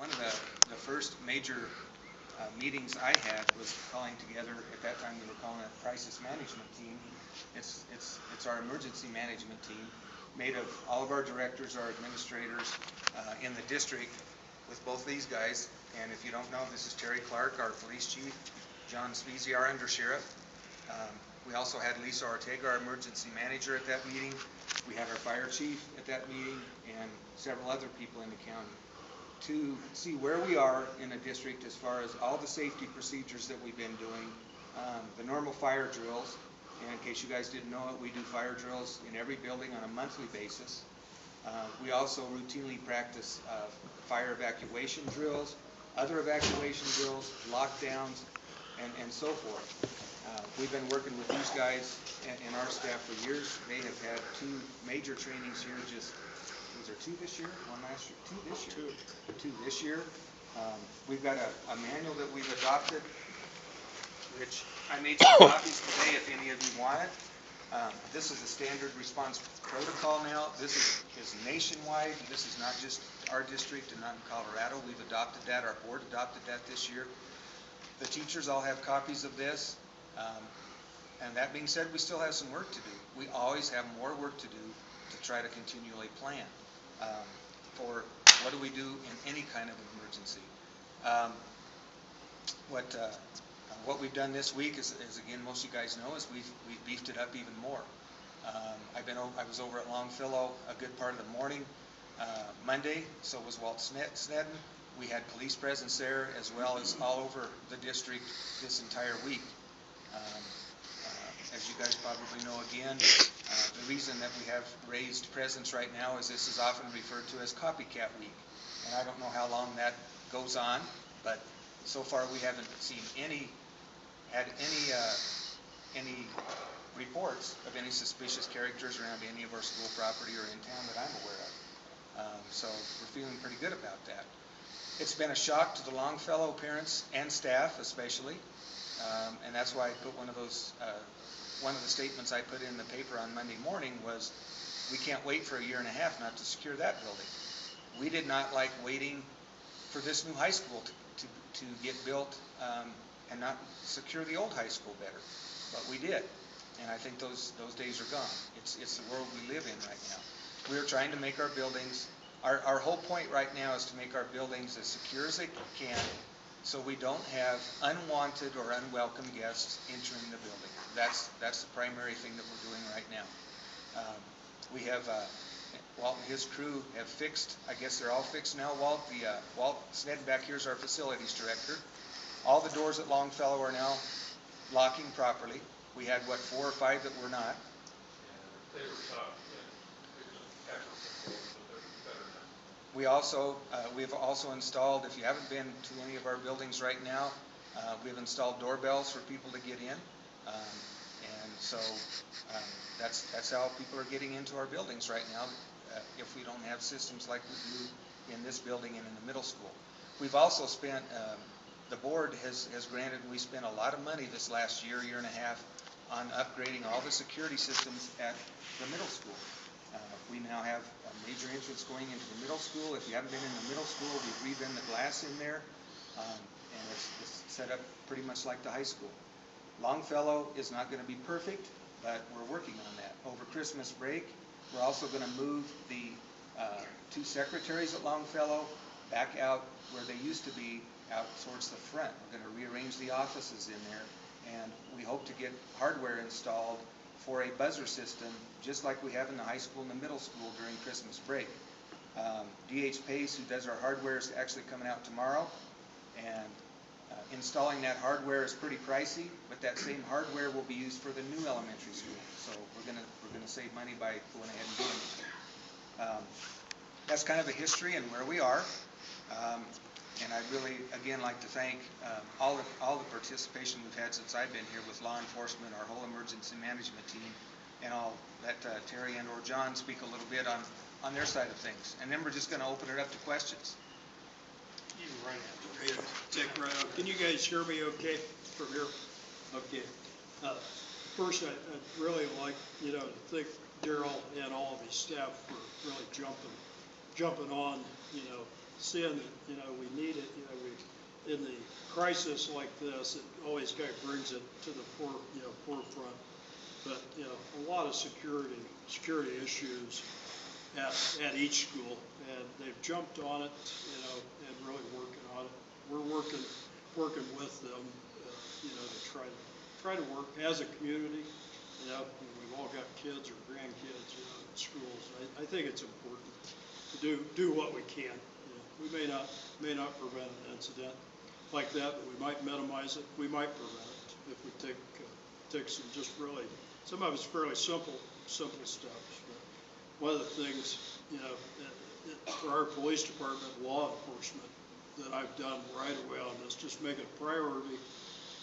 one of the first major meetings I had was calling together, at that time we were calling it a crisis management team. It's our emergency management team, made of all of our directors, our administrators in the district, with both these guys. And if you don't know, this is Terry Clark, our police chief, John Speezy, our undersheriff. We also had Lisa Ortega, our emergency manager, at that meeting. We had our fire chief at that meeting, and several other people in the county, to see where we are in a district as far as all the safety procedures that we've been doing, the normal fire drills. And in case you guys didn't know it, we do fire drills in every building on a monthly basis. We also routinely practice fire evacuation drills, other evacuation drills, lockdowns, and so forth. We've been working with these guys and our staff for years. They have had 2 major trainings here. Just, was there 2 this year? 1 last year? 2 this year. 2 this year. We've got a manual that we've adopted, which I made some copies today if any of you want it. This is a standard response protocol now. This is nationwide. This is not just our district and not in Colorado. We've adopted that. Our board adopted that this year. The teachers all have copies of this. And that being said, we still have some work to do. We always have more work to do to try to continually plan for what do we do in any kind of emergency. What we've done this week is again, most of you guys know, is we've beefed it up even more. I was over at Longfellow a good part of the morning Monday. So was Walt Snedden. We had police presence there, as well as all over the district this entire week. As you guys probably know, again, the reason that we have raised presence right now is this is often referred to as Copycat Week. And I don't know how long that goes on, but so far we haven't seen any reports of any suspicious characters around any of our school property or in town that I'm aware of. So we're feeling pretty good about that. It's been a shock to the Longfellow parents and staff especially, and that's why I put one of the statements I put in the paper on Monday morning was, we can't wait for a year and a half not to secure that building. We did not like waiting for this new high school to get built and not secure the old high school better, but we did. And I think those days are gone. It's the world we live in right now. We are trying to make our buildings, our whole point right now is to make our buildings as secure as they can, so we don't have unwanted or unwelcome guests entering the building. That's the primary thing that we're doing right now. We have Walt and his crew have fixed, I guess they're all fixed now. Walt Snedden back here is our facilities director. All the doors at Longfellow are now locking properly. We had, 4 or 5 that were not? Yeah, they were tough. We've also installed, if you haven't been to any of our buildings right now, we've installed doorbells for people to get in. And so that's how people are getting into our buildings right now, if we don't have systems like we do in this building and in the middle school. We've also spent, the board has granted, we spent a lot of money this last year and a half on upgrading all the security systems at the middle school. We now have a major entrance going into the middle school. If you haven't been in the middle school, we've redone the glass in there, and it's set up pretty much like the high school. Longfellow is not going to be perfect, but we're working on that. Over Christmas break, we're also going to move the 2 secretaries at Longfellow back out where they used to be, out towards the front. We're going to rearrange the offices in there, and we hope to get hardware installed for a buzzer system, just like we have in the high school and the middle school during Christmas break. D.H. Pace, who does our hardware, is actually coming out tomorrow, and installing that hardware is pretty pricey, but that same hardware will be used for the new elementary school. So we're gonna save money by going ahead and doing it. That's kind of a history and where we are. And I'd really, again, like to thank all the participation we've had since I've been here with law enforcement, our whole emergency management team, and I'll let Terry and or John speak a little bit on their side of things. And then we're just going to open it up to questions. You right now. Check right out. Can you guys hear me okay from here? Okay. First, I'd really like, to thank Daryl and all of his staff for really jumping on, seeing that, you know, we need it, you know, in the crisis like this, it always kind of brings it to the forefront. But, you know, a lot of security issues at each school, and they've jumped on it, you know, and really working on it. We're working with them, you know, to try to work as a community. You know, we've all got kids or grandkids, you know, in schools. I think it's important to do what we can. You know, we may not prevent an incident like that, but we might minimize it. We might prevent it if we take some just really, some of it's fairly simple steps. But one of the things, you know, for our police department, law enforcement, that I've done right away on this, just make it a priority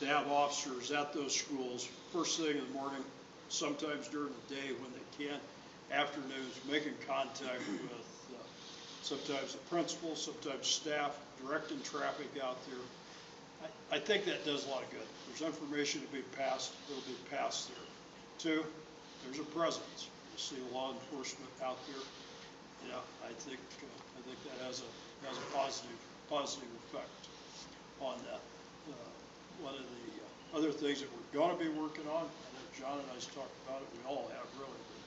to have officers at those schools first thing in the morning, sometimes during the day when they can, afternoons, making contact with sometimes the principal, sometimes staff, directing traffic out there. I think that does a lot of good. There's information to be passed, it'll be passed there. Two, there's a presence. You see law enforcement out there. You know, I think that has a positive effect on that. One of the other things that we're going to be working on, I know John and I talked about it, we all have really, but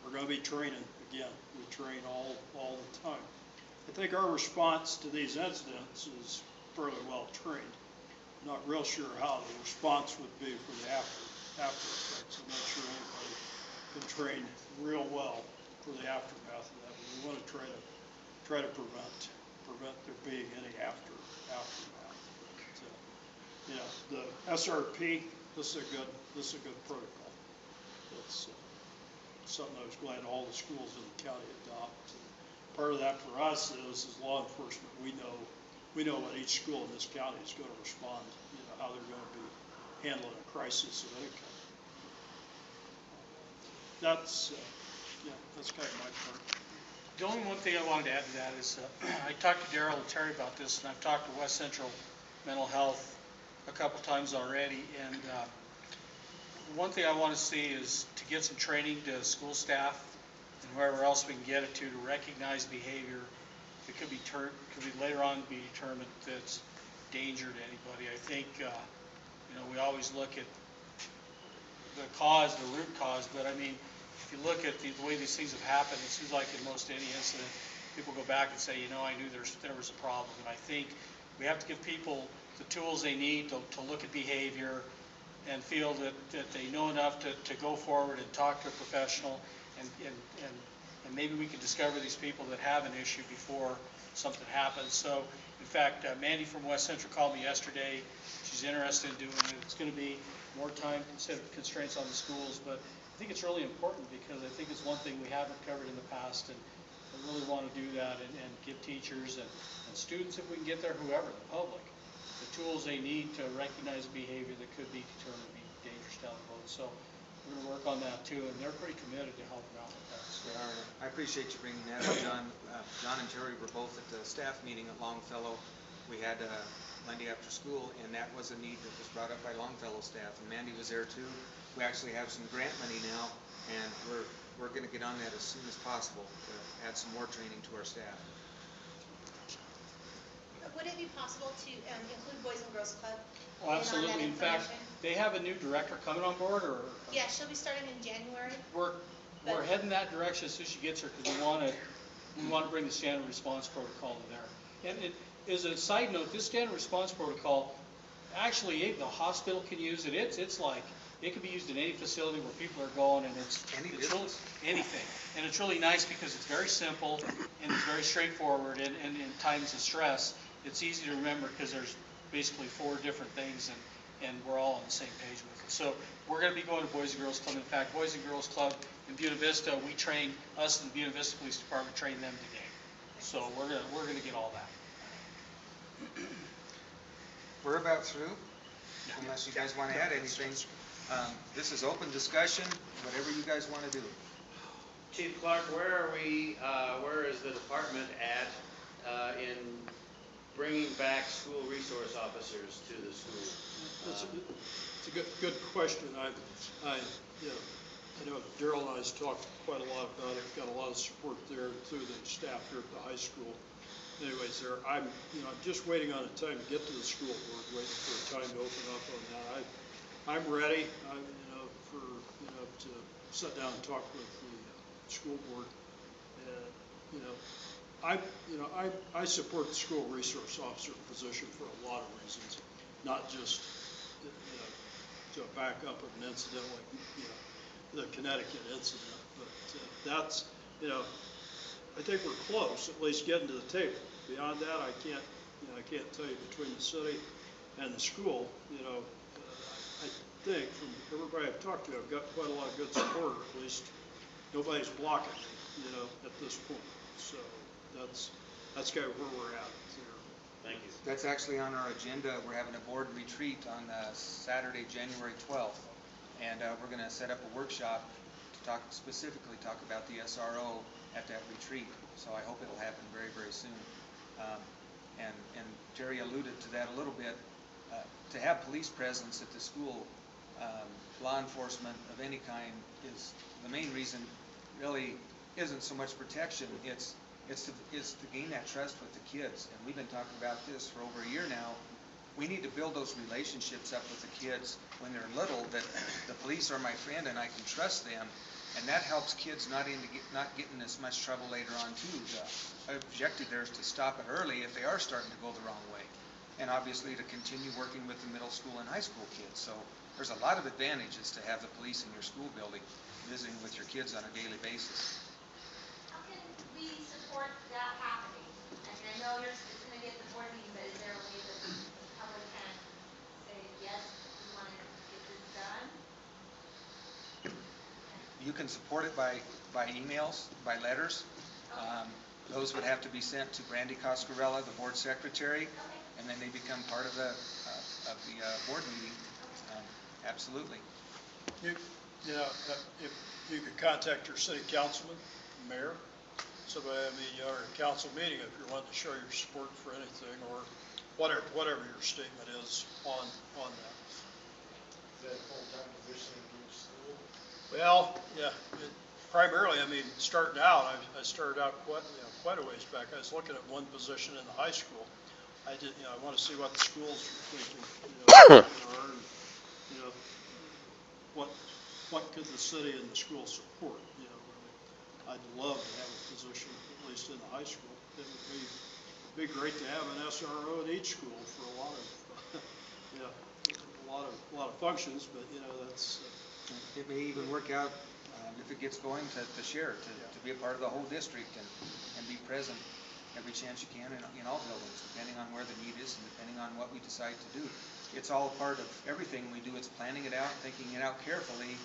we're going to be training again. We train all the time. I think our response to these incidents is fairly well trained. I'm not real sure how the response would be for the after effects. I'm not sure anybody can train real well for the aftermath of that. But we want to try to prevent there being any aftermath. But, you know, the SRP, this is a good protocol. It's something I was glad all the schools in the county adopt. Part of that for us is law enforcement. We know what each school in this county is going to respond, you know, how they're going to be handling a crisis of any kind. That's kind of my part. The only one thing I wanted to add to that is I talked to Daryl and Terry about this, and I've talked to West Central Mental Health a couple times already, and one thing I want to see is to get some training to school staff and whoever else we can get it to recognize behavior that could be later on be determined that's danger to anybody. I think you know, we always look at the root cause, but I mean, if you look at the way these things have happened, it seems like in most any incident, people go back and say, you know, I knew there was a problem. And I think we have to give people the tools they need to look at behavior and feel that they know enough to go forward and talk to a professional, and maybe we can discover these people that have an issue before something happens. So, in fact, Mandy from West Central called me yesterday. She's interested in doing it. It's going to be more time constraints on the schools, but I think it's really important because I think it's one thing we haven't covered in the past, and I really want to do that and give teachers and students, if we can get there, whoever, the public, the tools they need to recognize behavior that could be determined to be dangerous down the road. So we're going to work on that too, and they're pretty committed to helping out with that. So. I appreciate you bringing that up, John. John and Terry were both at the staff meeting at Longfellow. We had Monday after school, and that was a need that was brought up by Longfellow staff, and Mandy was there too. We actually have some grant money now, and we're going to get on that as soon as possible to add some more training to our staff. Would it be possible to include Boys and Girls Club? Oh, absolutely. In fact, they have a new director coming on board, or? Yeah, she'll be starting in January. We're heading that direction as soon as she gets here, because we want to bring the standard response protocol to there. And it is a side note, this standard response protocol, actually the hospital can use it. It's like, it can be used in any facility where people are going, and it's really anything. And it's really nice because it's very simple and it's very straightforward, and in times of stress, it's easy to remember because there's basically 4 different things, and we're all on the same page with it. So we're going to be going to Boys and Girls Club. In fact, Boys and Girls Club in Buena Vista, us in the Buena Vista Police Department train them today. So we're going to get all that. We're about through, unless you guys want to add anything. This is open discussion, whatever you guys want to do. Chief Clark, where is the department at in bringing back school resource officers to the school? It's a good question. I know Daryl and I have talked quite a lot about it. Got a lot of support there through the staff here at the high school. anyways, I'm just waiting on a time to get to the school board, waiting for a time to open up on that. I'm ready, to sit down and talk with the school board. And, I support the school resource officer position for a lot of reasons, not just, to back up an incident like, the Connecticut incident, but that's, I think we're close, at least getting to the table. Beyond that, I can't tell you between the city and the school, I think from everybody I've talked to, I've got quite a lot of good support, or at least nobody's blocking me, at this point. So that's kind of where we're at there. Thank you. That's actually on our agenda. We're having a board retreat on Saturday, January 12th. And we're going to set up a workshop to specifically talk about the SRO at that retreat. So I hope it'll happen very, very soon. And Terry alluded to that a little bit. To have police presence at the school, law enforcement of any kind, is the main reason. Really isn't so much protection. It's to gain that trust with the kids. And we've been talking about this for over a year now. We need to build those relationships up with the kids when they're little, that the police are my friend and I can trust them. And that helps kids not getting as much trouble later on too. The objective there is to stop it early if they are starting to go the wrong way. And obviously to continue working with the middle school and high school kids. So there's a lot of advantages to have the police in your school building, visiting with your kids on a daily basis. How can we support that happening? I mean, I know it's going to be at the board meeting, but is there a way that the public can say, yes, we want to get this done? You can support it by emails, by letters. Those would have to be sent to Brandy Coscarella, the board secretary, and then they become part of the board meeting. Absolutely. If you could contact your city councilman, mayor, somebody, or a council meeting if you're wanting to show your support for anything, or whatever your statement is on that. Is that a full-time position in each school? Well, yeah, primarily, starting out, I started out quite a ways back. I was looking at one position in the high school. I want to see what the schools were thinking, what could the city and the school support, I'd love to have a position, at least in the high school. It would be great to have an SRO at each school for a lot of functions, but, that's. It may even work out, if it gets going, to share, to be a part of the whole district and be present every chance you can in all buildings, depending on where the need is and depending on what we decide to do. It's all part of everything we do. It's planning it out, thinking it out carefully,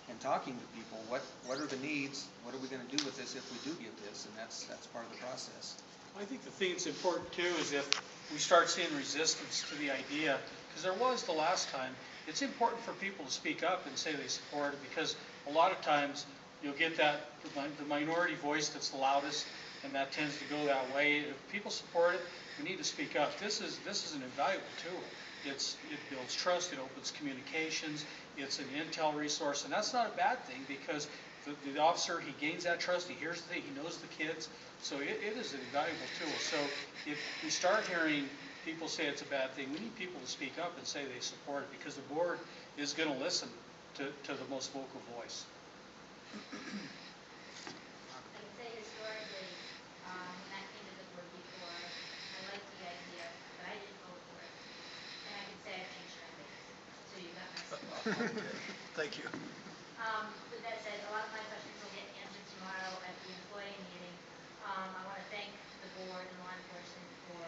and talking to people. What are the needs? What are we going to do with this if we do get this? And that's part of the process. I think the thing that's important too is if we start seeing resistance to the idea, because there was the last time, it's important for people to speak up and say they support it, because a lot of times you'll get the minority voice that's the loudest, and that tends to go that way. If people support it, we need to speak up. This is an invaluable tool. It builds trust, it opens communications, it's an intel resource, and that's not a bad thing, because the officer, he gains that trust, he hears the thing, he knows the kids, so it is an invaluable tool. So if we start hearing people say it's a bad thing, we need people to speak up and say they support it, because the board is going to listen to the most vocal voice. I can say historically, when that came to the board before, I liked the idea, but I didn't vote for it. And I can say I changed my ways, so you got my support. Thank you. With that said, a lot of my questions will get answered tomorrow at the employee meeting. I want to thank the board and law enforcement for